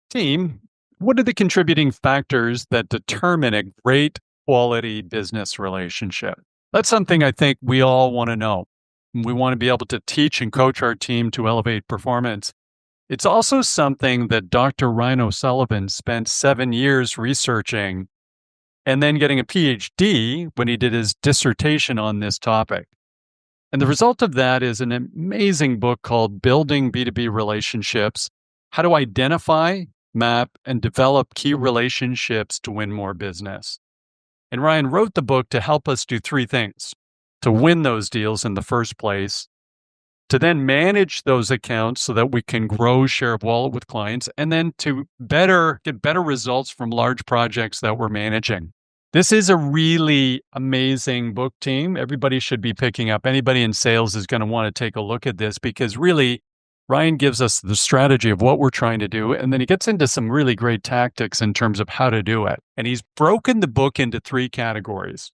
Team, what are the contributing factors that determine a great quality business relationship? That's something I think we all want to know. We want to be able to teach and coach our team to elevate performance. It's also something that Dr. Ryan O'Sullivan spent 7 years researching and then getting a PhD when he did his dissertation on this topic. And the result of that is an amazing book called Building B2B Relationships: How to Identify, Map, and Develop Key Relationships to Win More Business. And Ryan wrote the book to help us do 3 things: to win those deals in the first place, to then manage those accounts so that we can grow share of wallet with clients, and then to get better results from large projects that we're managing. This is a really amazing book, team. Everybody should be picking up. Anybody in sales is going to want to take a look at this, because really, Ryan gives us the strategy of what we're trying to do, and then he gets into some really great tactics in terms of how to do it. And he's broken the book into 3 categories.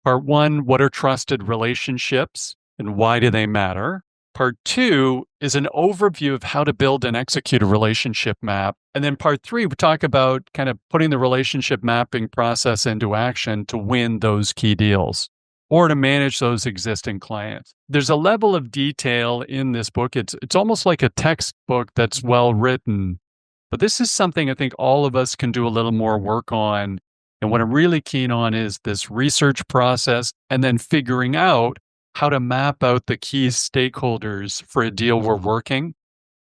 Part 1, what are trusted relationships and why do they matter? Part 2 is an overview of how to build and execute a relationship map. And then part 3, we talk about kind of putting the relationship mapping process into action to win those key deals or to manage those existing clients. There's a level of detail in this book. It's almost like a textbook that's well written. But this is something I think all of us can do a little more work on. And what I'm really keen on is this research process and then figuring out how to map out the key stakeholders for a deal we're working.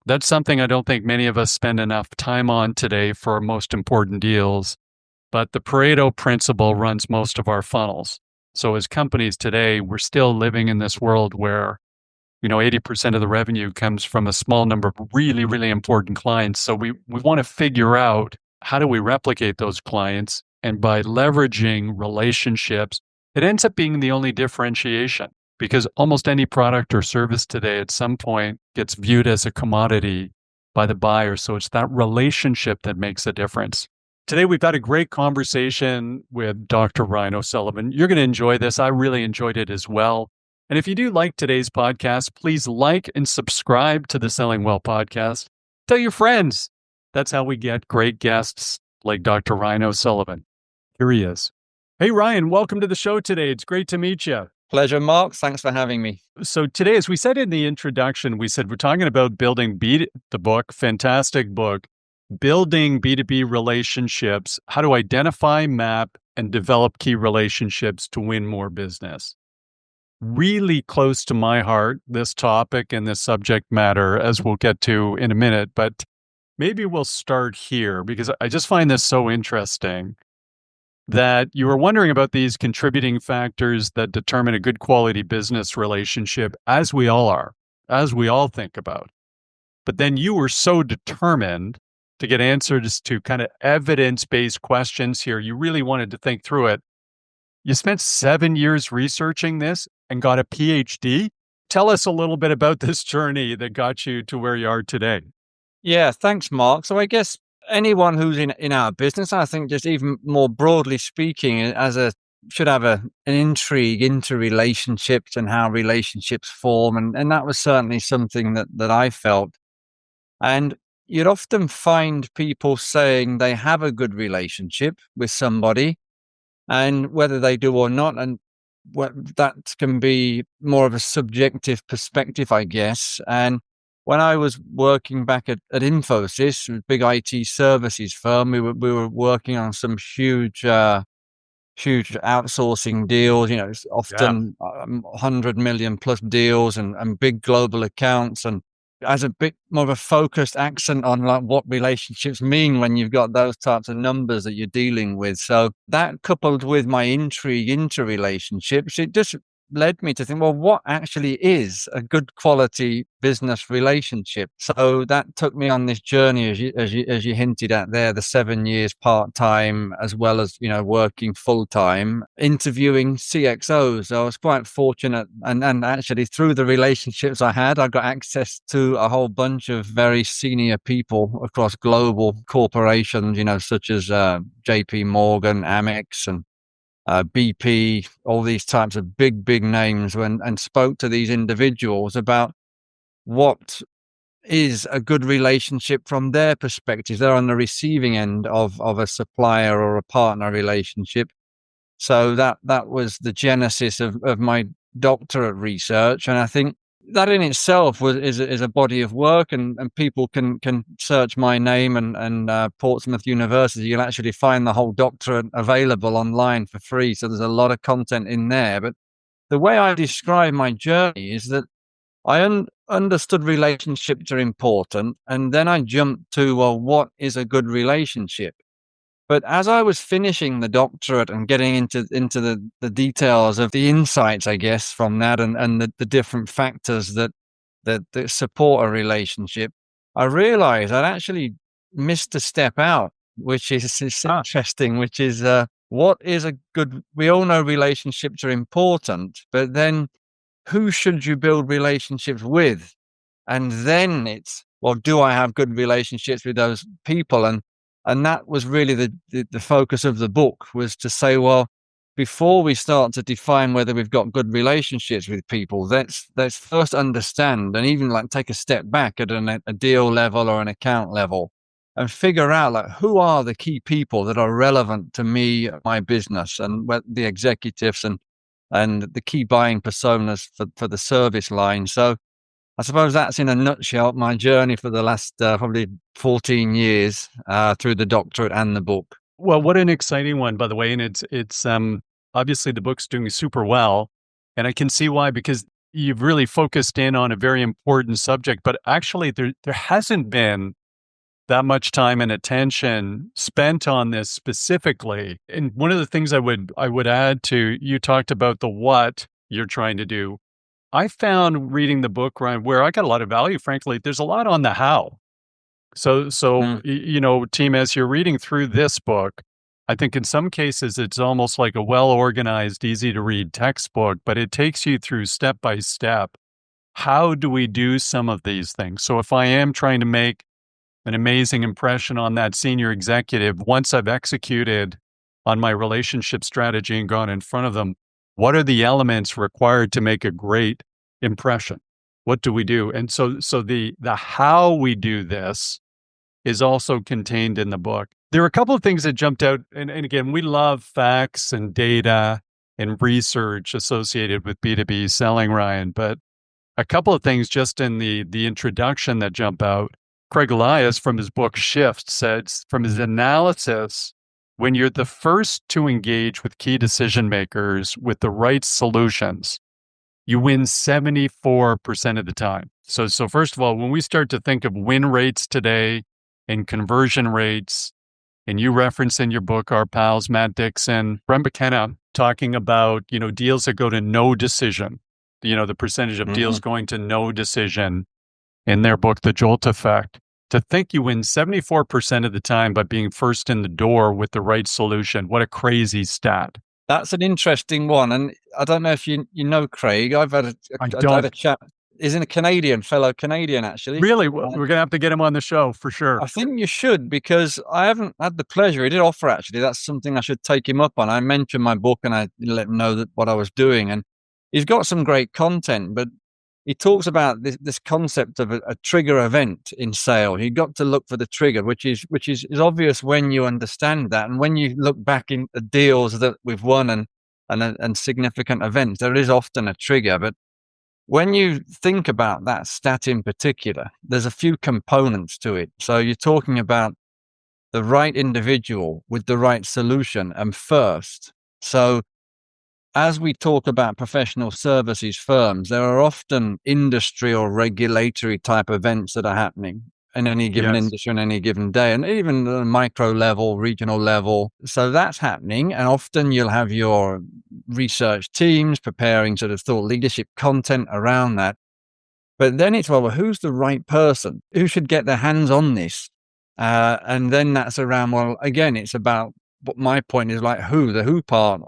That's something I don't think many of us spend enough time on today for our most important deals. But the Pareto principle runs most of our funnels. So as companies today, we're still living in this world where, 80% of the revenue comes from a small number of really, really important clients. So we want to figure out, how do we replicate those clients? And by leveraging relationships, it ends up being the only differentiation, because almost any product or service today at some point gets viewed as a commodity by the buyer. So it's that relationship that makes a difference. Today, we've had a great conversation with Dr. Ryan O'Sullivan. You're going to enjoy this. I really enjoyed it as well. And if you do like today's podcast, please like and subscribe to the Selling Well podcast. Tell your friends. That's how we get great guests like Dr. Ryan O'Sullivan. Here he is. Hey, Ryan, welcome to the show today. It's great to meet you. Pleasure, Mark. Thanks for having me. So today, as we said in the introduction, we said we're talking about building the book, fantastic book, Building B2B Relationships: How to Identify, Map, and Develop Key Relationships to Win More Business. Really close to my heart, this topic and this subject matter, as we'll get to in a minute. But maybe we'll start here, because I just find this so interesting, that you were wondering about these contributing factors that determine a good quality business relationship, as we all are, as we all think about. But then you were so determined to get answers to kind of evidence-based questions here. You really wanted to think through it. You spent 7 years researching this and got a PhD. Tell us a little bit about this journey that got you to where you are today. Yeah, thanks, Mark. So I guess anyone who's in our business, I think just even more broadly speaking, should have an intrigue into relationships and how relationships form. And that was certainly something that I felt. And you'd often find people saying they have a good relationship with somebody, and whether they do or not, and that can be more of a subjective perspective, I guess. And when I was working back at Infosys, a big IT services firm, we were working on some huge outsourcing deals. It's often 100 million plus deals and big global accounts, and as a bit more of a focused accent on like what relationships mean when you've got those types of numbers that you're dealing with. So that, coupled with my intrigue into relationships, it just led me to think, well, what actually is a good quality business relationship? So that took me on this journey, as you hinted at there, the 7 years part-time, as well as, working full-time, interviewing CXOs. So I was quite fortunate. And actually through the relationships I had, I got access to a whole bunch of very senior people across global corporations, such as JP Morgan, Amex, and BP, all these types of big names, and spoke to these individuals about what is a good relationship from their perspective. They're on the receiving end of a supplier or a partner relationship. So that was the genesis of my doctorate research. And I think that in itself is a body of work, and people can search my name and Portsmouth University. You'll actually find the whole doctorate available online for free. So there's a lot of content in there. But the way I describe my journey is that I understood relationships are important, and then I jumped to, well, what is a good relationship? But as I was finishing the doctorate and getting into the details of the insights, I guess, from that, and the different factors that support a relationship, I realized I'd actually missed a step out, which is interesting, which is what is a good, we all know relationships are important, but then who should you build relationships with? And then it's, well, do I have good relationships with those people? And that was really the focus of the book, was to say, well, before we start to define whether we've got good relationships with people, let's first understand, and even like take a step back at a deal level or an account level, and figure out like who are the key people that are relevant to me, my business, and the executives and the key buying personas for the service line. So I suppose that's in a nutshell my journey for the last probably 14 years through the doctorate and the book. Well, what an exciting one, by the way. And it's obviously the book's doing super well. And I can see why, because you've really focused in on a very important subject. But actually, there hasn't been that much time and attention spent on this specifically. And one of the things I would add to, you talked about the what you're trying to do. I found reading the book, Ryan, where I got a lot of value, frankly, there's a lot on the how. So, team, as you're reading through this book, I think in some cases it's almost like a well-organized, easy to read textbook, but it takes you through step by step. How do we do some of these things? So if I am trying to make an amazing impression on that senior executive, once I've executed on my relationship strategy and gone in front of them, what are the elements required to make a great impression? What do we do? And so the how we do this is also contained in the book. There are a couple of things that jumped out. And again, we love facts and data and research associated with B2B selling, Ryan, but a couple of things just in the introduction that jump out. Craig Elias, from his book Shift, said from his analysis, when you're the first to engage with key decision makers with the right solutions, you win 74% of the time. So first of all, when we start to think of win rates today and conversion rates, and you reference in your book our pals Matt Dixon, Brent McKenna, talking about deals that go to no decision, the percentage of deals going to no decision in their book, The Jolt Effect. To think you win 74% of the time by being first in the door with the right solution. What a crazy stat. That's an interesting one. And I don't know if you know Craig. I've had a chat. He's a fellow Canadian, actually. Really? We're going to have to get him on the show for sure. I think you should, because I haven't had the pleasure. He did offer, actually. That's something I should take him up on. I mentioned my book and I let him know what I was doing. And he's got some great content, but he talks about this concept of a trigger event in sale. You got to look for the trigger, which is obvious when you understand that, and when you look back in the deals that we've won and significant events, there is often a trigger. But when you think about that stat in particular, there's a few components to it. So you're talking about the right individual with the right solution and first. So as we talk about professional services firms, there are often industry or regulatory type events that are happening in any given industry on any given day, and even the micro level, regional level. So that's happening. And often you'll have your research teams preparing sort of thought leadership content around that. But then it's, well, who's the right person? Who should get their hands on this? And then that's around, well, again, it's about, but my point is like the who part,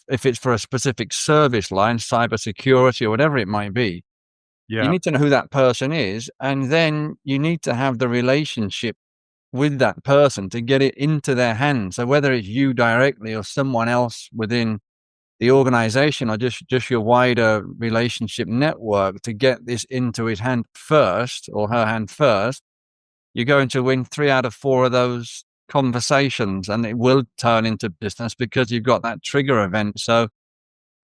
if it's for a specific service line, cybersecurity or whatever it might be, you need to know who that person is. And then you need to have the relationship with that person to get it into their hands. So whether it's you directly or someone else within the organization or just your wider relationship network, to get this into his hand first or her hand first, you're going to win 3 out of 4 of those conversations, and it will turn into business because you've got that trigger event. So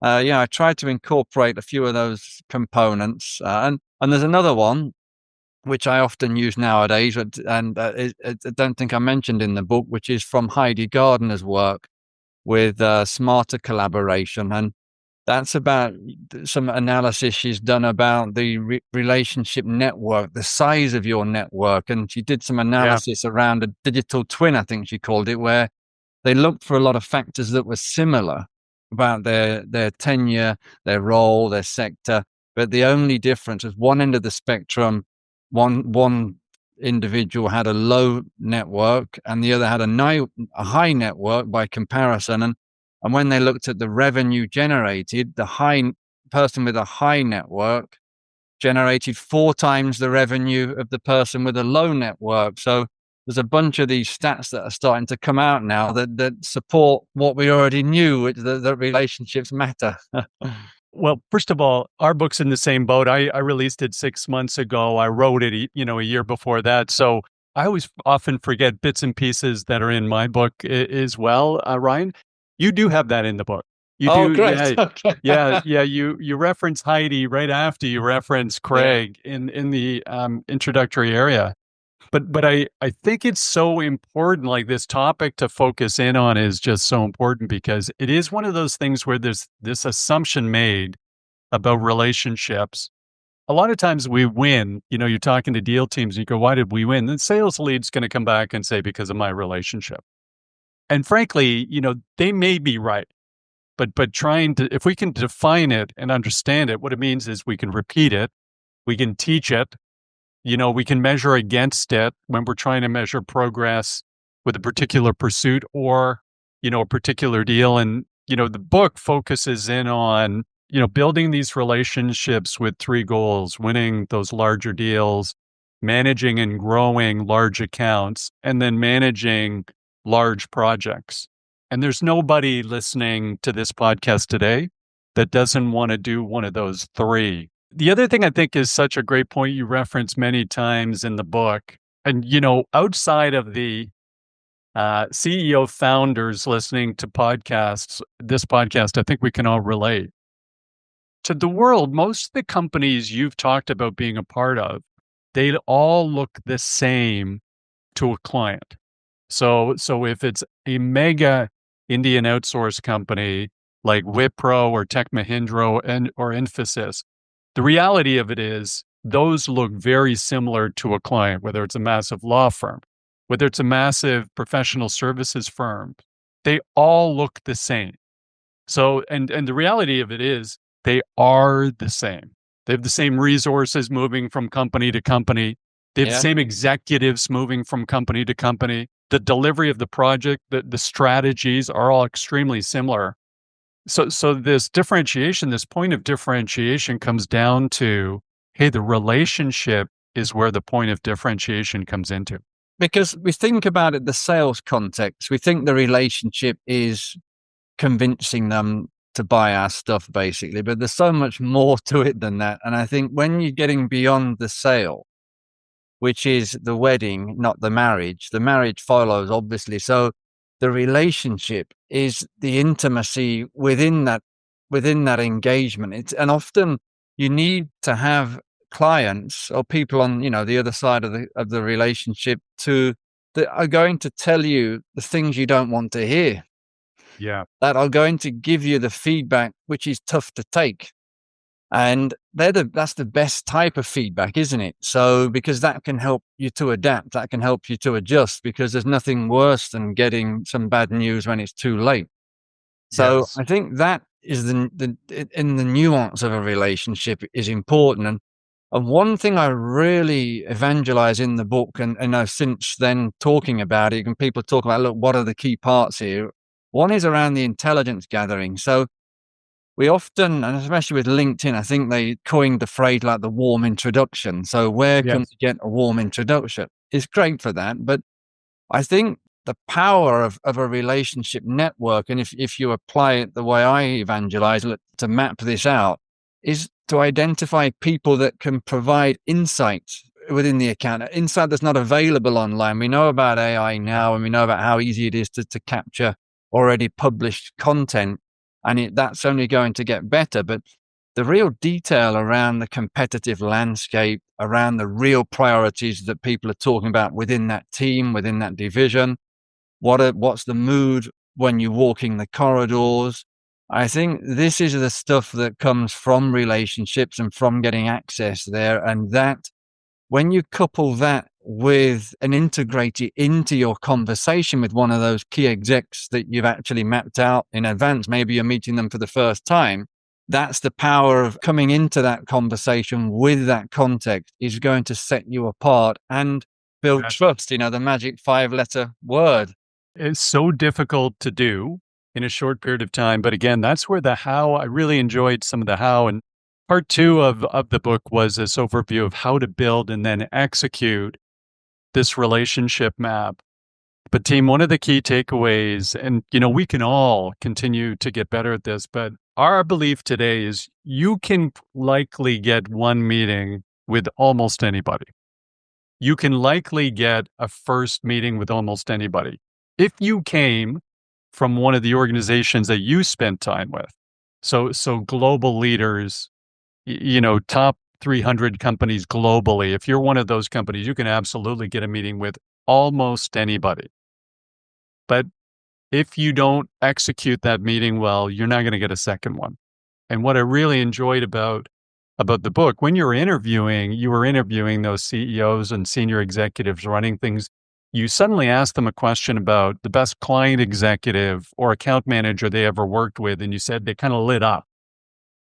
I try to incorporate a few of those components, and there's another one which I often use nowadays, and I don't think I mentioned in the book, which is from Heidi Gardner's work with smarter collaboration. And that's about some analysis she's done about the relationship network, the size of your network. And she did some analysis around a digital twin, I think she called it, where they looked for a lot of factors that were similar about their tenure, their role, their sector. But the only difference is one end of the spectrum, one individual had a low network and the other had a high network by comparison. And when they looked at the revenue generated, the person with a high network generated 4 times the revenue of the person with a low network. So there's a bunch of these stats that are starting to come out now that support what we already knew, that relationships matter. Well, first of all, our book's in the same boat. I released it 6 months ago. I wrote it, a year before that. So I always often forget bits and pieces that are in my book as well. Ryan, you do have that in the book. You do, great. yeah, Okay. yeah. You reference Heidi right after you reference Craig in the introductory area. But I think it's so important, like this topic to focus in on is just so important because it is one of those things where there's this assumption made about relationships. A lot of times we win, you're talking to deal teams and you go, why did we win? The sales lead's going to come back and say, because of my relationship. And frankly, they may be right. But if we can define it and understand it, what it means is we can repeat it, we can teach it, we can measure against it when we're trying to measure progress with a particular pursuit or, a particular deal. And, the book focuses in on, building these relationships with 3 goals: winning those larger deals, managing and growing large accounts, and then managing large projects. And there's nobody listening to this podcast today that doesn't want to do one of those 3. The other thing I think is such a great point you reference many times in the book, and, outside of the CEO founders listening to this podcast, I think we can all relate. To the world, most of the companies you've talked about being a part of, they all look the same to a client. So if it's a mega Indian outsource company like Wipro or Tech Mahindra or Infosys, the reality of it is those look very similar to a client, whether it's a massive law firm, whether it's a massive professional services firm, they all look the same. So, and the reality of it is they are the same. They have the same resources moving from company to company. They have the same executives moving from company to company. The delivery of the project, the strategies are all extremely similar. So this differentiation, this point of differentiation comes down to, hey, the relationship is where the point of differentiation comes into. Because we think about it, the sales context, we think the relationship is convincing them to buy our stuff, basically, but there's so much more to it than that. And I think when you're getting beyond the sale, which is the wedding, not the marriage follows, obviously. So the relationship is the intimacy within that engagement. And often you need to have clients or people on, the other side of the relationship that are going to tell you the things you don't want to hear. Yeah. That are going to give you the feedback, which is tough to take. And that's the best type of feedback, isn't it? So, because that can help you to adapt, that can help you to adjust, because there's nothing worse than getting some bad news when it's too late. So I think that is in the nuance of a relationship is important. And one thing I really evangelize in the book, and I've since then talking about it, and people talk about, look, what are the key parts here? One is around the intelligence gathering. So we often, and especially with LinkedIn, I think they coined the phrase like the warm introduction. So where can we get a warm introduction? It's great for that. But I think the power of a relationship network, and if you apply it the way I evangelize to map this out, is to identify people that can provide insight within the account, insight that's not available online. We know about AI now, and we know about how easy it is to capture already published content, and that's only going to get better. But the real detail around the competitive landscape, around the real priorities that people are talking about within that team, within that division, what's the mood when you're walking the corridors. I think this is the stuff that comes from relationships and from getting access there. And that, when you couple that with and integrate it into your conversation with one of those key execs that you've actually mapped out in advance, maybe you're meeting them for the first time, that's the power of coming into that conversation with that context is going to set you apart and build trust, the magic 5-letter word. It's so difficult to do in a short period of time. But again, that's where the how, I really enjoyed some of the how. And part 2 of the book was this overview of how to build and then execute this relationship map. But team, one of the key takeaways, and we can all continue to get better at this, but our belief today is you can likely get one meeting with almost anybody. You can likely get a first meeting with almost anybody if you came from one of the organizations that you spent time with. So global leaders, top 300 companies globally. If you're one of those companies, you can absolutely get a meeting with almost anybody. But if you don't execute that meeting well, you're not going to get a second one. And what I really enjoyed about the book, when you were interviewing those CEOs and senior executives running things, you suddenly asked them a question about the best client executive or account manager they ever worked with. And you said they kind of lit up.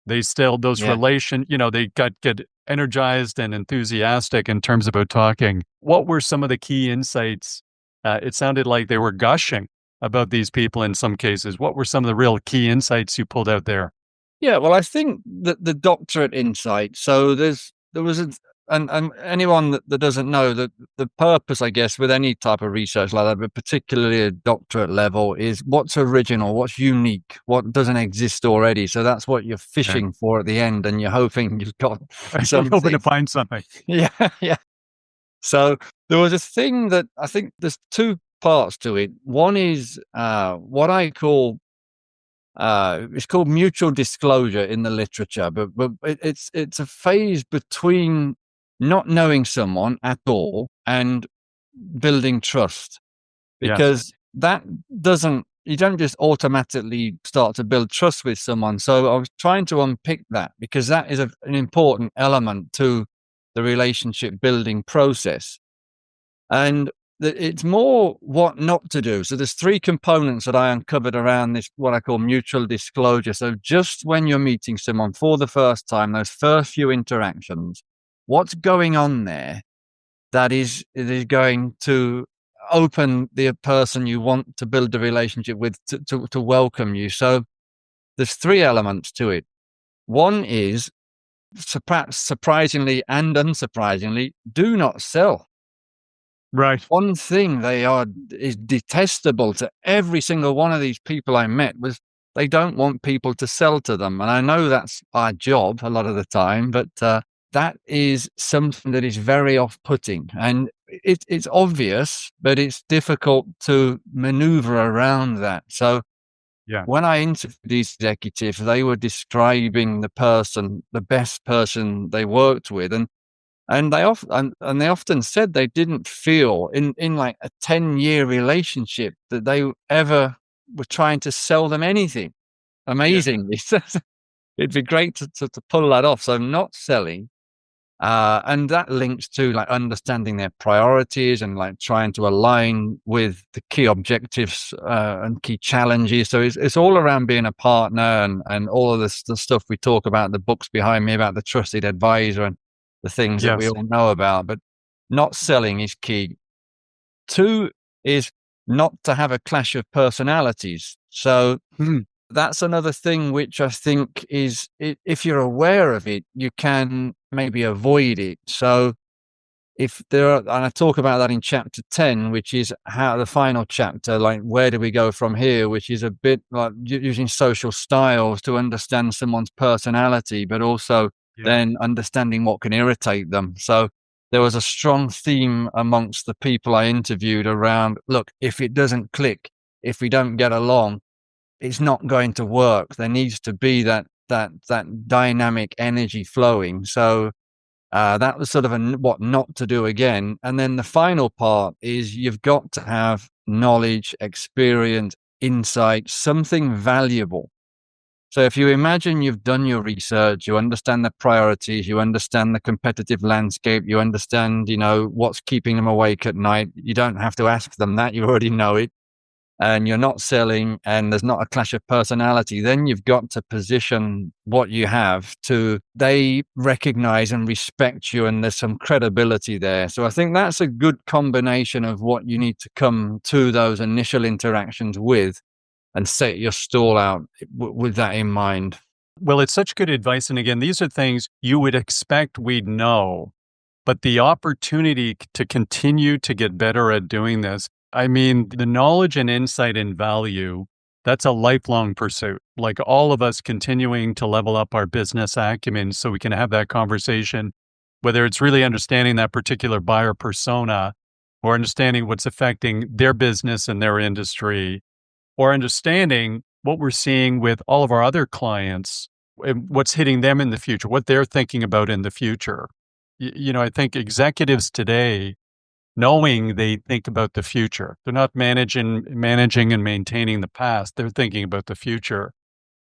They still, those they get energized and enthusiastic in terms about talking. What were some of the key insights? It sounded like they were gushing about these people in some cases. What were some of the real key insights you pulled out there? Yeah, well, I think that the doctorate insight. So and anyone that doesn't know that the purpose, I guess, with any type of research like that, but particularly a doctorate level, is what's original, what's unique, what doesn't exist already. So that's what you're fishing for at the end, and you're hoping you've got something. You're hoping to find something. Yeah, yeah. So there was a thing that I think there's 2 parts to it. One is what I call it's called mutual disclosure in the literature, but it's a phase between not knowing someone at all and building trust, because you don't just automatically start to build trust with someone. So I was trying to unpick that, because that is an important element to the relationship building process. And it's more what not to do. So there's 3 components that I uncovered around this, what I call mutual disclosure. So just when you're meeting someone for the first time, those first few interactions, what's going on there that is going to open the person you want to build a relationship with to welcome you. So there's 3 elements to it. One is, perhaps surprisingly and unsurprisingly, do not sell. Right. One thing is detestable to every single one of these people I met was they don't want people to sell to them. And I know that's our job a lot of the time, but that is something that is very off-putting. And it's obvious, but it's difficult to maneuver around that. So when I interviewed these executives, they were describing the best person they worked with. And they often said they didn't feel in like a 10-year relationship that they ever were trying to sell them anything. Amazingly. It'd be great to pull that off. So not selling. And that links to like understanding their priorities and like trying to align with the key objectives and key challenges. So it's all around being a partner and all of the stuff we talk about, the books behind me about the trusted advisor and the things that we all know about. But not selling is key. 2 is not to have a clash of personalities. So that's another thing which I think is, if you're aware of it, you can maybe avoid it. So if there are, and I talk about that in chapter 10, which is how the final chapter, like where do we go from here, which is a bit like using social styles to understand someone's personality, but also then understanding what can irritate them. So there was a strong theme amongst the people I interviewed around, look, if it doesn't click, if we don't get along, it's not going to work. There needs to be that dynamic energy flowing. So that was sort of what not to do again. And then the final part is you've got to have knowledge, experience, insight, something valuable. So if you imagine you've done your research, you understand the priorities, you understand the competitive landscape, you understand, what's keeping them awake at night. You don't have to ask them that. You already know it. And you're not selling and there's not a clash of personality, then you've got to position what you have to they recognize and respect you, and there's some credibility there. So I think that's a good combination of what you need to come to those initial interactions with and set your stall out with that in mind. Well, it's such good advice. And again, these are things you would expect we'd know, but the opportunity to continue to get better at doing this. I mean, the knowledge and insight and value, that's a lifelong pursuit. Like all of us continuing to level up our business acumen so we can have that conversation, whether it's really understanding that particular buyer persona or understanding what's affecting their business and their industry, or understanding what we're seeing with all of our other clients and what's hitting them in the future, what they're thinking about in the future. I think executives today, knowing they think about the future. They're not managing and maintaining the past. They're thinking about the future.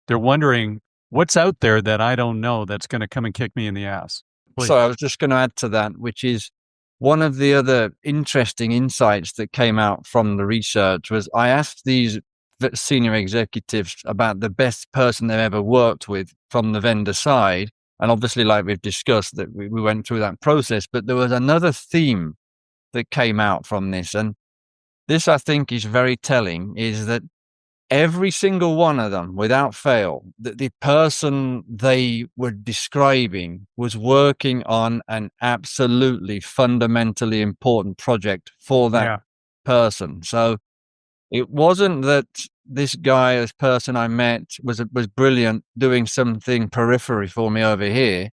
They're wondering what's out there that I don't know that's going to come and kick me in the ass. Please. So I was just going to add to that, which is one of the other interesting insights that came out from the research was I asked these senior executives about the best person they've ever worked with from the vendor side. And obviously, like we've discussed, that we went through that process, but there was another theme that came out from this. And this, I think, is very telling, is that every single one of them, without fail, the person they were describing was working on an absolutely fundamentally important project for that person. So it wasn't that this guy, this person I met was brilliant doing something periphery for me over here.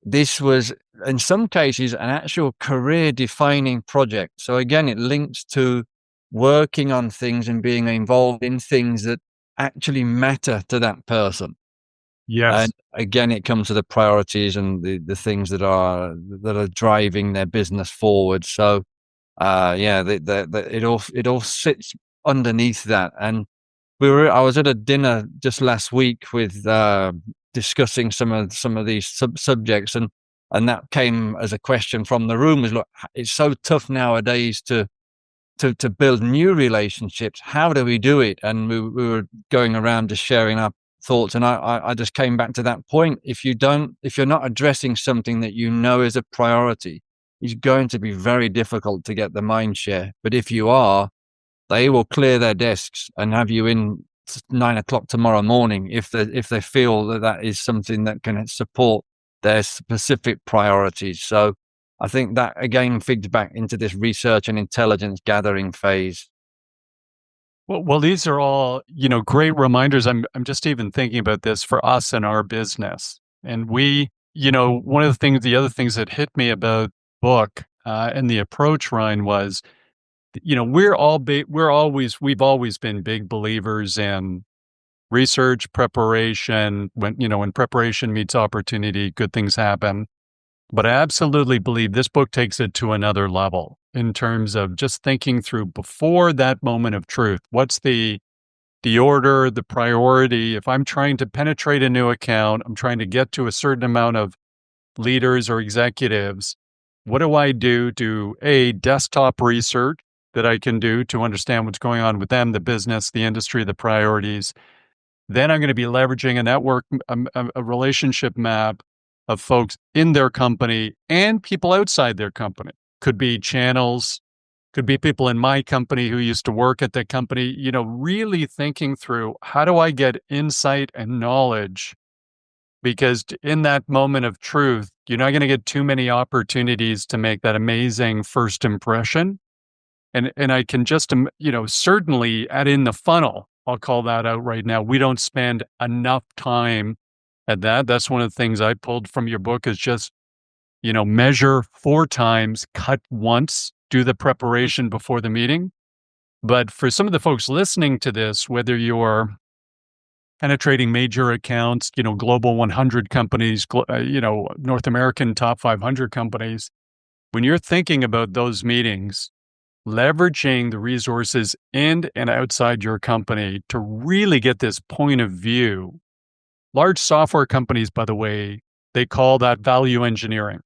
This was, in some cases, an actual career-defining project. So again, it links to working on things and being involved in things that actually matter to that person. Yes. And again, it comes to the priorities and the things that are driving their business forward. So, it all sits underneath that. And I was at a dinner just last week with discussing some of these subjects, and that came as a question from the room: is look, it's so tough nowadays to build new relationships. How do we do it? And we were going around just sharing our thoughts, and I just came back to that point. If you're not addressing something that you know is a priority, it's going to be very difficult to get the mind share. But if you are, they will clear their desks and have you in 9 o'clock tomorrow morning if they feel that is something that can support their specific priorities. So I think that again feeds back into this research and intelligence gathering phase. Well, these are all, great reminders. I'm just even thinking about this for us and our business. And we, the other things that hit me about book and the approach, Ryan, was, we've always been big believers in research, preparation. When preparation meets opportunity, good things happen. But I absolutely believe this book takes it to another level in terms of just thinking through before that moment of truth. What's the order, the priority? If I'm trying to penetrate a new account, I'm trying to get to a certain amount of leaders or executives, what do I do to desktop research that I can do to understand what's going on with them, the business, the industry, the priorities? Then I'm going to be leveraging a network, a relationship map of folks in their company and people outside their company. Could be channels, could be people in my company who used to work at the company, really thinking through how do I get insight and knowledge? Because in that moment of truth, You're not going to get too many opportunities to make that amazing first impression. And I can just, certainly add in the funnel. I'll call that out right now. We don't spend enough time at that. That's one of the things I pulled from your book is just, measure 4 times, cut once, do the preparation before the meeting. But for some of the folks listening to this, whether you're penetrating major accounts, global 100 companies, North American top 500 companies, when you're thinking about those meetings, leveraging the resources in and outside your company to really get this point of view. Large software companies, by the way, they call that value engineering.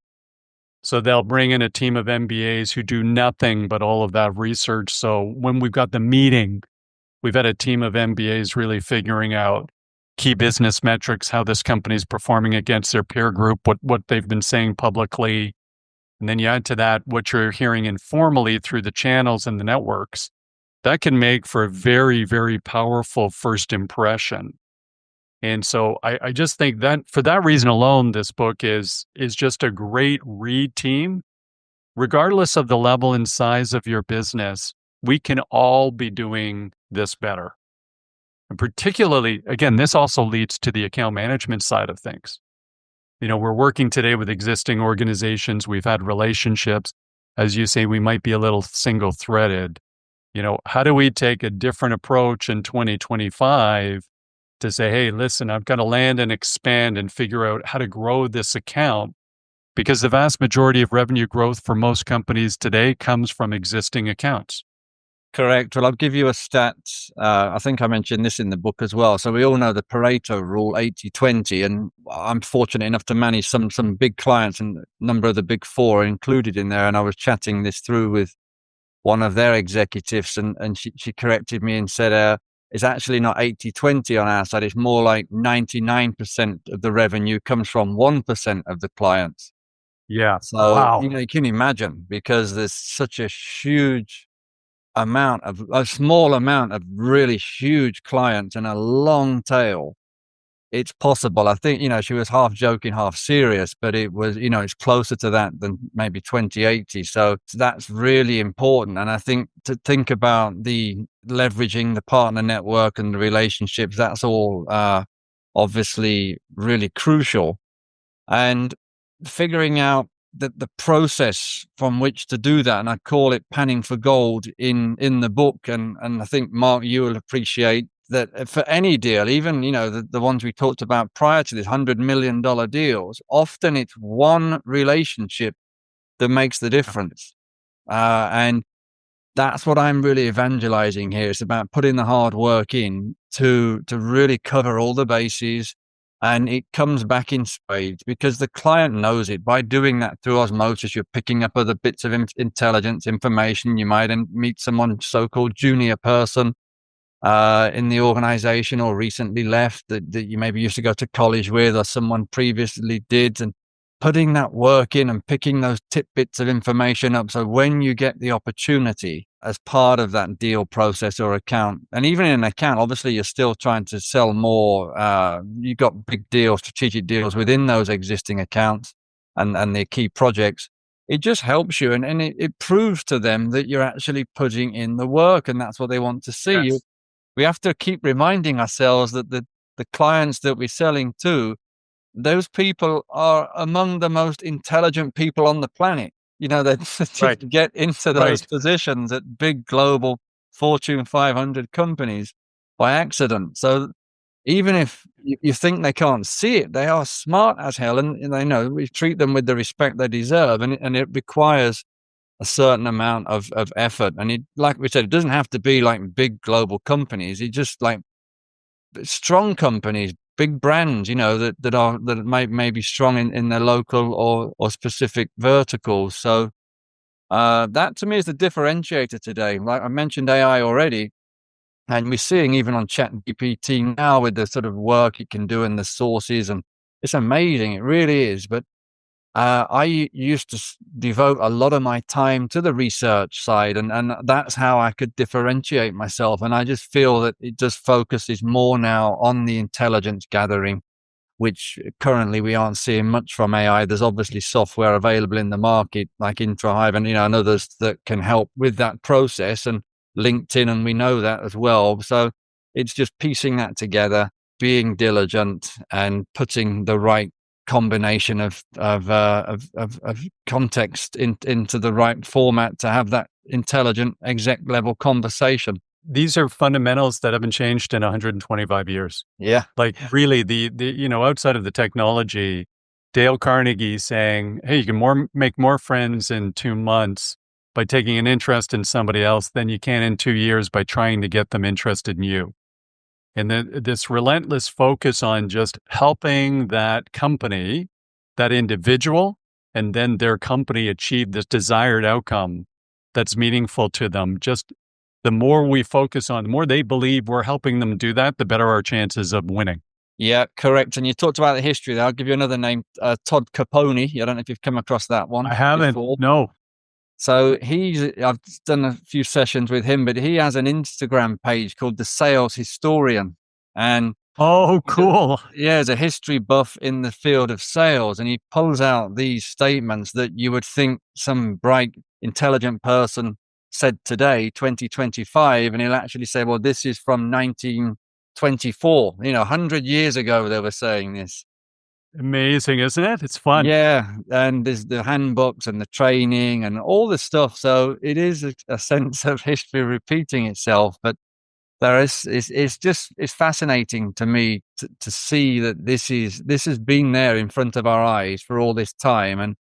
So they'll bring in a team of MBAs who do nothing but all of that research. So when we've got the meeting, we've had a team of MBAs really figuring out key business metrics, how this company is performing against their peer group, what they've been saying publicly. And then you add to that what you're hearing informally through the channels and the networks. That can make for a very, very powerful first impression. And so I just think that for that reason alone, this book is just a great read, team. Regardless of the level and size of your business, we can all be doing this better. And particularly, again, this also leads to the account management side of things. We're working today with existing organizations. We've had relationships. As you say, we might be a little single-threaded. How do we take a different approach in 2025 to say, hey, listen, I've got to land and expand and figure out how to grow this account? Because the vast majority of revenue growth for most companies today comes from existing accounts. Correct. Well, I'll give you a stat. I think I mentioned this in the book as well. So we all know the Pareto rule, 80-20, and I'm fortunate enough to manage some big clients, and a number of the big 4 are included in there. And I was chatting this through with one of their executives, and she corrected me and said, it's actually not 80-20 on our side. It's more like 99% of the revenue comes from 1% of the clients. Yeah. So, Wow. you can imagine, because there's such a small amount of really huge clients and a long tail. It's possible. I think, she was half joking, half serious, but it was, it's closer to that than maybe 20-80. So that's really important. And I think to think about the leveraging the partner network and the relationships, that's all obviously really crucial. And figuring out the process from which to do that, and I call it panning for gold in the book. And I think, Mark, you will appreciate that for any deal, even the ones we talked about prior to this $100 million deals, often it's one relationship that makes the difference. And that's what I'm really evangelizing here. It's about putting the hard work in to really cover all the bases. And it comes back in spades because the client knows it. By doing that through osmosis, you're picking up other bits of intelligence, information. You might meet someone, so-called junior person in the organization, or recently left, that you maybe used to go to college with, or someone previously did, and putting that work in and picking those tidbits of information up. So when you get the opportunity as part of that deal process or account, and even in an account, obviously you're still trying to sell more. You got big deals, strategic deals within those existing accounts and their key projects. It just helps you, and it proves to them that you're actually putting in the work, and that's what they want to see. Yes. We have to keep reminding ourselves that the clients that we're selling to, those people are among the most intelligent people on the planet. They Right. get into those Right. positions at big global Fortune 500 companies by accident. So even if you think they can't see it, they are smart as hell, and they know we treat them with the respect they deserve, and it requires a certain amount of effort. And it, like we said, it doesn't have to be like big global companies. It just like strong companies, big brands, that may be strong in their local or specific verticals. So that to me is the differentiator today. Like I mentioned AI already, and we're seeing even on ChatGPT now with the sort of work it can do and the sources, and it's amazing. It really is. But I used to devote a lot of my time to the research side, and that's how I could differentiate myself. And I just feel that it just focuses more now on the intelligence gathering, which currently we aren't seeing much from AI. There's obviously software available in the market like Introhive and others that can help with that process, and LinkedIn, and we know that as well. So it's just piecing that together, being diligent, and putting the right combination of context into the right format to have that intelligent exec level conversation. These are fundamentals that haven't changed in 125 years. Yeah. Like really the outside of the technology, Dale Carnegie saying, hey, you can make more friends in 2 months by taking an interest in somebody else than you can in 2 years by trying to get them interested in you. And then this relentless focus on just helping that company, that individual, and then their company achieve this desired outcome that's meaningful to them. Just the more we focus on, the more they believe we're helping them do that, the better our chances of winning. Yeah, correct. And you talked about the history there. I'll give you another name, Todd Caponi. I don't know if you've come across that one. I haven't. Before. No. So I've done a few sessions with him, but he has an Instagram page called The Sales Historian. And oh, cool. He's a history buff in the field of sales. And he pulls out these statements that you would think some bright, intelligent person said today, 2025. And he'll actually say, well, this is from 1924. 100 years ago, they were saying this. Amazing, isn't it? It's fun. Yeah, and there's the handbooks and the training and all the stuff. So it is a sense of history repeating itself. But it's fascinating to me to see that this has been there in front of our eyes for all this time. And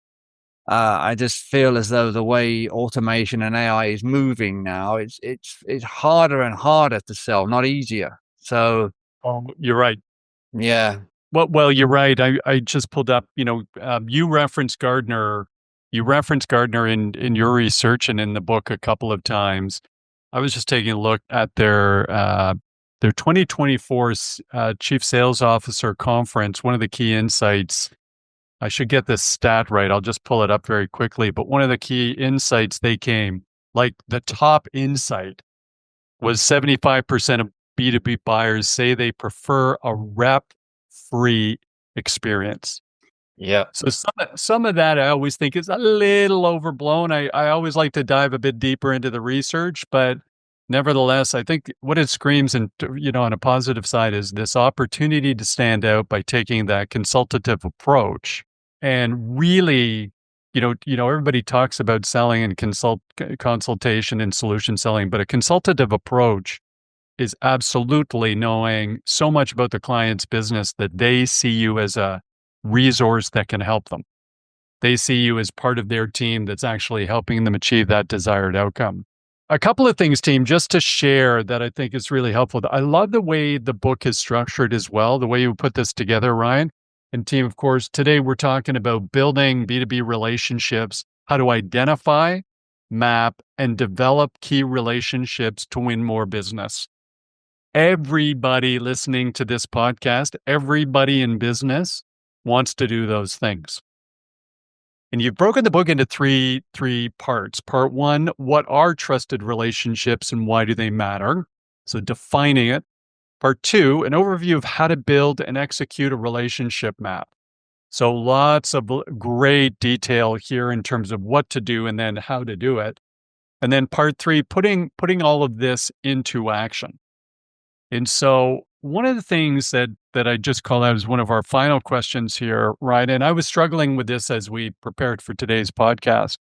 I just feel as though the way automation and AI is moving now, it's harder and harder to sell, not easier. So, you're right. Yeah. Well, you're right. I just pulled up. You referenced Gardner. You referenced Gardner in your research and in the book a couple of times. I was just taking a look at their 2024 Chief Sales Officer Conference. One of the key insights. I should get this stat right. I'll just pull it up very quickly. But one of the key insights like the top insight was 75% of B2B buyers say they prefer a rep-free experience. Yeah. So some of that I always think is a little overblown. I always like to dive a bit deeper into the research, but nevertheless, I think what it screams and on a positive side is this opportunity to stand out by taking that consultative approach and really, everybody talks about selling and consultation and solution selling, but a consultative approach is absolutely knowing so much about the client's business that they see you as a resource that can help them. They see you as part of their team that's actually helping them achieve that desired outcome. A couple of things, team, just to share that I think is really helpful. I love the way the book is structured as well, the way you put this together, Ryan. And team, of course, today we're talking about building B2B relationships, how to identify, map, and develop key relationships to win more business. Everybody listening to this podcast, everybody in business wants to do those things. And you've broken the book into three parts. Part one, what are trusted relationships and why do they matter? So defining it. Part two, an overview of how to build and execute a relationship map. So lots of great detail here in terms of what to do and then how to do it. And then part three, putting all of this into action. And so one of the things that I just call out as one of our final questions here, right? And I was struggling with this as we prepared for today's podcast.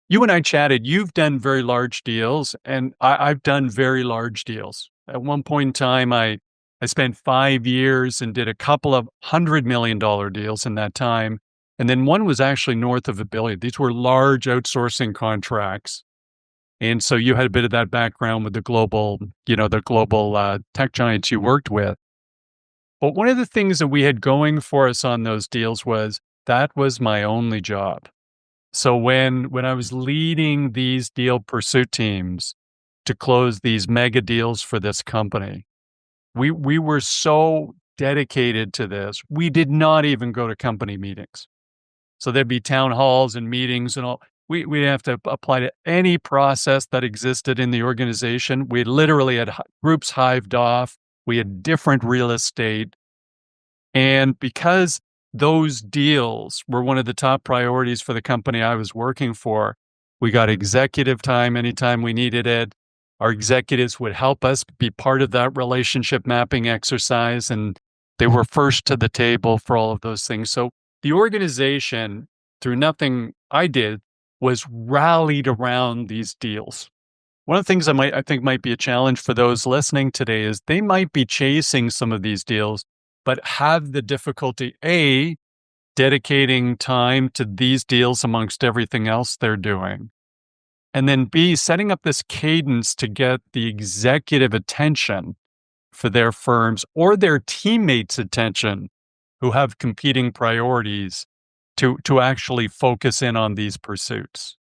You and I chatted, you've done very large deals and I've done very large deals. At one point in time, I spent 5 years and did a couple of $100 million deals in that time. And then one was actually north of $1 billion. These were large outsourcing contracts. And so you had a bit of that background with the global tech giants you worked with. But one of the things that we had going for us on those deals was that was my only job. So when I was leading these deal pursuit teams to close these mega deals for this company, we were so dedicated to this. We did not even go to company meetings. So there'd be town halls and meetings and all. We have to apply to any process that existed in the organization. We literally had groups hived off. We had different real estate. And because those deals were one of the top priorities for the company I was working for, we got executive time anytime we needed it. Our executives would help us be part of that relationship mapping exercise, and they were first to the table for all of those things. So the organization, through nothing I did, was rallied around these deals. One of the things I think might be a challenge for those listening today is they might be chasing some of these deals, but have the difficulty, A, dedicating time to these deals amongst everything else they're doing. And then B, setting up this cadence to get the executive attention for their firms or their teammates' attention who have competing priorities to actually focus in on these pursuits.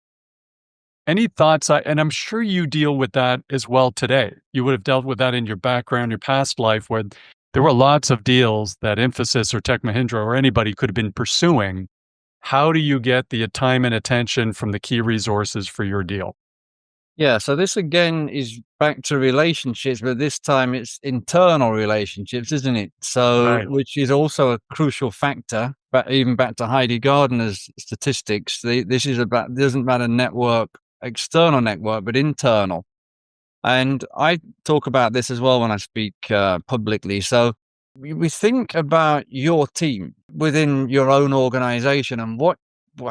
Any thoughts? And I'm sure you deal with that as well today. You would have dealt with that in your background, your past life, where there were lots of deals that Infosys or Tech Mahindra or anybody could have been pursuing. How do you get the time and attention from the key resources for your deal? Yeah, so this again is back to relationships, but this time it's internal relationships, isn't it? So, Right. which is also a crucial factor. But even back to Heidi Gardner's statistics, this is about doesn't matter network, external network, but internal. And I talk about this as well when I speak publicly. So we think about your team within your own organization, and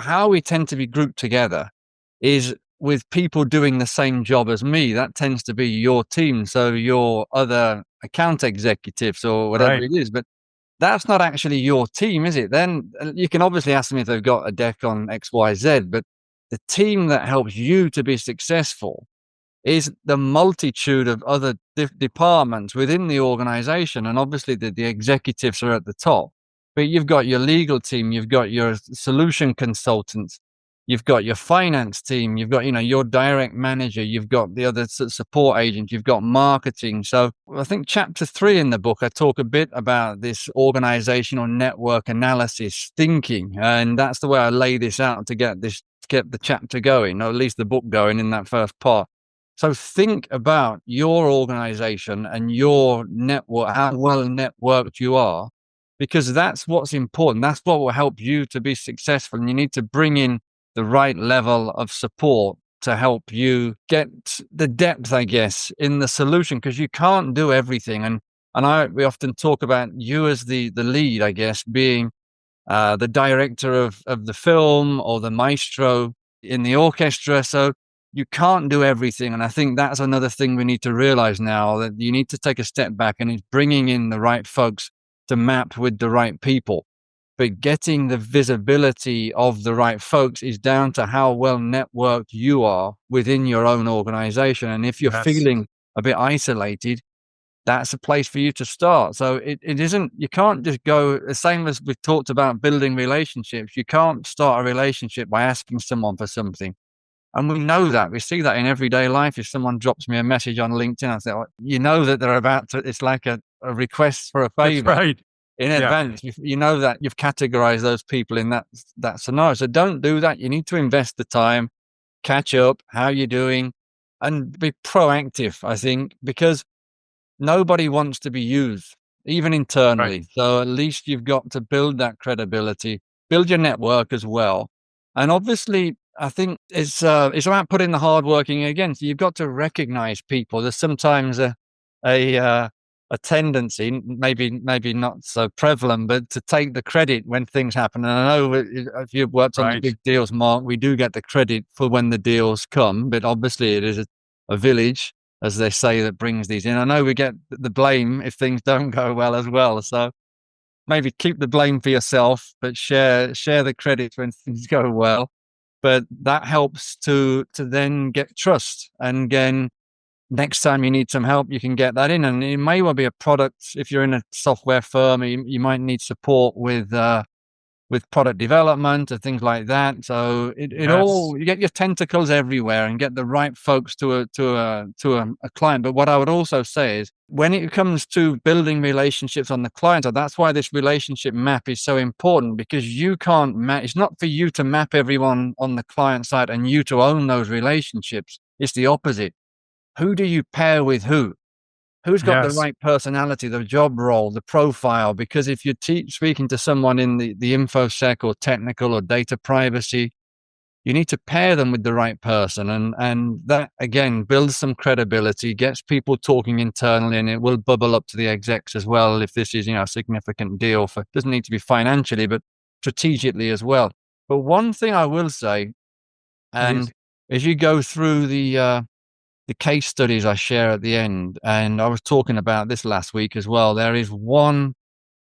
how we tend to be grouped together is with people doing the same job as me. That tends to be your team. So your other account executives or whatever Right. it is. But that's not actually your team, is it? Then you can obviously ask them if they've got a deck on XYZ, but the team that helps you to be successful is the multitude of other departments within the organization. And obviously the executives are at the top, but you've got your legal team, you've got your solution consultants, you've got your finance team, you've got, your direct manager, you've got the other support agent, you've got marketing. So I think chapter 3 in the book, I talk a bit about this organizational network analysis thinking. And that's the way I lay this out to get the chapter going, or at least the book going in that first part. So think about your organization and your network, how well networked you are, because that's what's important. That's what will help you to be successful. And you need to bring in the right level of support to help you get the depth, I guess, in the solution, because you can't do everything. We often talk about you as the lead, I guess, being the director of the film or the maestro in the orchestra. So you can't do everything. And I think that's another thing we need to realize now, that you need to take a step back, and it's bringing in the right folks to map with the right people. But getting the visibility of the right folks is down to how well networked you are within your own organization. And if you're Yes. feeling a bit isolated, that's a place for you to start. So it isn't, you can't just go, the same as we've talked about building relationships. You can't start a relationship by asking someone for something. And we know that. We see that in everyday life. If someone drops me a message on LinkedIn, I say, oh, you know that they're about to, it's like a request for a That's favor right. in Yeah. advance. You know that you've categorized those people in that scenario. So don't do that. You need to invest the time, catch up, how you're doing, and be proactive, I think, because nobody wants to be used, even Right. internally. So at least you've got to build that credibility, build your network as well. And obviously, I think it's about putting the hard working again. So you've got to recognize people. There's sometimes a a tendency, maybe not so prevalent, but to take the credit when things happen. And I know if you've worked on the Right. big deals, Mark, we do get the credit for when the deals come, but obviously it is a village, as they say, that brings these in. I know we get the blame if things don't go well as well. So maybe keep the blame for yourself, but share the credit when things go well. But that helps to then get trust. And again, next time you need some help, you can get that in. And it may well be a product. If you're in a software firm, you might need support with product development and things like that. So it Yes. all, you get your tentacles everywhere and get the right folks to a client. But what I would also say is, when it comes to building relationships on the client side, that's why this relationship map is so important, because you can't map. It's not for you to map everyone on the client side and you to own those relationships. It's the opposite. Who do you pair with who? Who's got the Yes. right personality, the job role, the profile? Because if you're speaking to someone in the infosec or technical or data privacy, you need to pair them with the right person. And that, again, builds some credibility, gets people talking internally, and it will bubble up to the execs as well if this is, a significant deal. Doesn't need to be financially, but strategically as well. But one thing I will say, Please. and as you go through the case studies I share at the end, and I was talking about this last week as well, there is one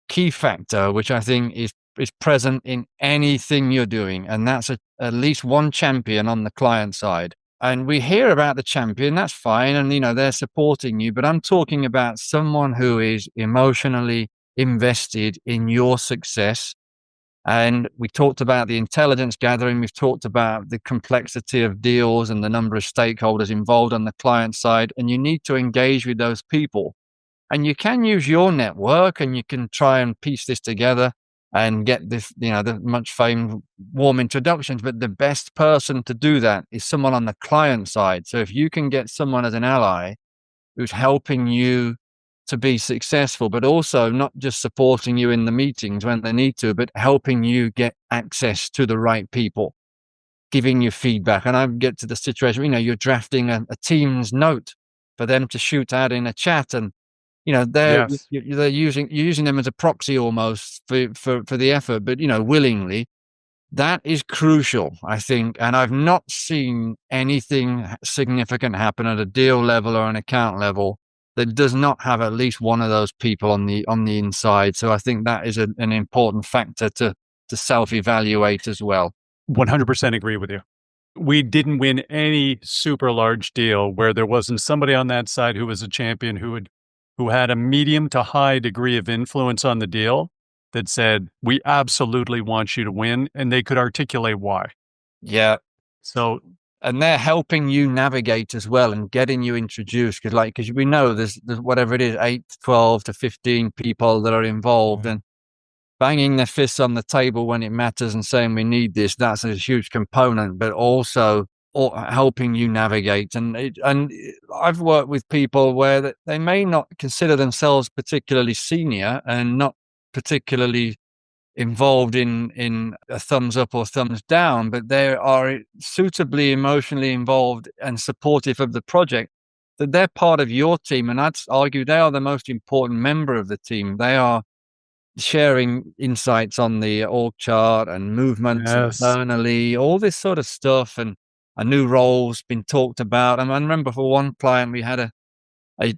key factor which I think is present in anything you're doing, and that's at least one champion on the client side. And we hear about the champion, that's fine, and they're supporting you, but I'm talking about someone who is emotionally invested in your success. And we talked about the intelligence gathering. We've talked about the complexity of deals and the number of stakeholders involved on the client side. And you need to engage with those people. And you can use your network and you can try and piece this together and get this, the much famed warm introductions. But the best person to do that is someone on the client side. So if you can get someone as an ally who's helping you to be successful, but also not just supporting you in the meetings when they need to, but helping you get access to the right people, giving you feedback. And I get to the situation, you're drafting a Teams note for them to shoot out in a chat, and they're Yes. they're using them as a proxy almost for the effort, but willingly. That is crucial, I think. And I've not seen anything significant happen at a deal level or an account level that does not have at least one of those people on the inside. So I think that is an important factor to self-evaluate as well. 100% agree with you. We didn't win any super large deal where there wasn't somebody on that side who was a champion who had a medium to high degree of influence on the deal that said, we absolutely want you to win, and they could articulate why. Yeah. So, and they're helping you navigate as well and getting you introduced, because we know there's whatever it is, 8 to 12 to 15 people that are involved, and banging their fists on the table when it matters and saying we need this, that's a huge component, but also helping you navigate. And I've worked with people where they may not consider themselves particularly senior and not particularly involved in a thumbs up or thumbs down, but they are suitably emotionally involved and supportive of the project, that they're part of your team. And I'd argue they are the most important member of the team. They are sharing insights on the org chart and movements internally, all this sort of stuff. And a new role's been talked about. And I remember for one client, we had a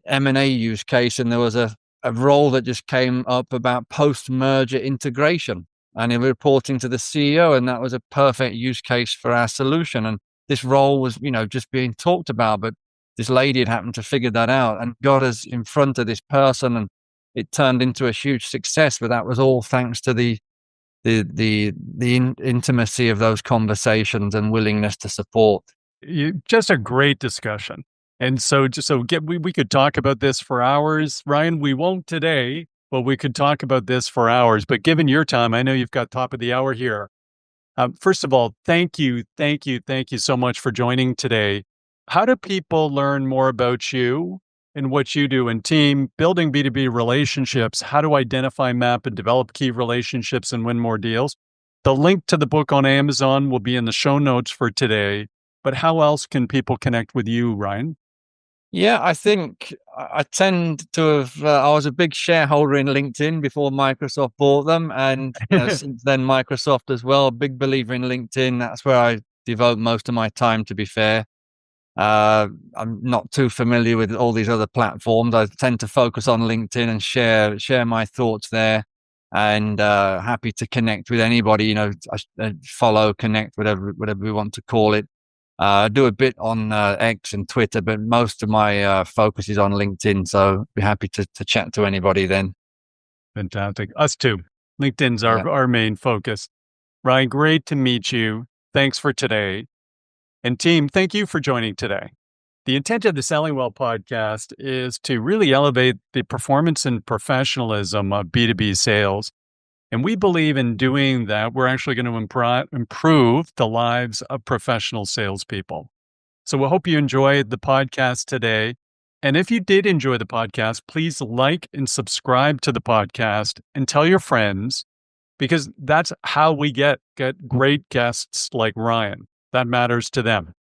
M&A use case, and there was a role that just came up about post-merger integration, and it was reporting to the CEO, and that was a perfect use case for our solution. And this role was, just being talked about, but this lady had happened to figure that out and got us in front of this person, and it turned into a huge success. But that was all thanks to the intimacy of those conversations and willingness to support. Just a great discussion. And so we could talk about this for hours, Ryan. We won't today, but we could talk about this for hours. But given your time, I know you've got top of the hour here. First of all, thank you so much for joining today. How do people learn more about you and what you do in team, building B2B relationships, how to identify, map, and develop key relationships and win more deals? The link to the book on Amazon will be in the show notes for today. But how else can people connect with you, Ryan? Yeah, I think I tend to have, I was a big shareholder in LinkedIn before Microsoft bought them. And since then, Microsoft as well, big believer in LinkedIn. That's where I devote most of my time, to be fair. I'm not too familiar with all these other platforms. I tend to focus on LinkedIn and share my thoughts there, and happy to connect with anybody, follow, connect, whatever we want to call it. I do a bit on X and Twitter, but most of my focus is on LinkedIn. So be happy to chat to anybody then. Fantastic. Us too. LinkedIn's our main focus. Ryan, great to meet you. Thanks for today. And team, thank you for joining today. The intent of the Selling Well podcast is to really elevate the performance and professionalism of B2B sales. And we believe in doing that, we're actually going to improve the lives of professional salespeople. So we hope you enjoyed the podcast today. And if you did enjoy the podcast, please like and subscribe to the podcast and tell your friends, because that's how we get great guests like Ryan. That matters to them.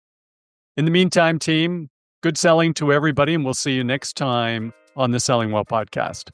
In the meantime, team, good selling to everybody, and we'll see you next time on the Selling Well podcast.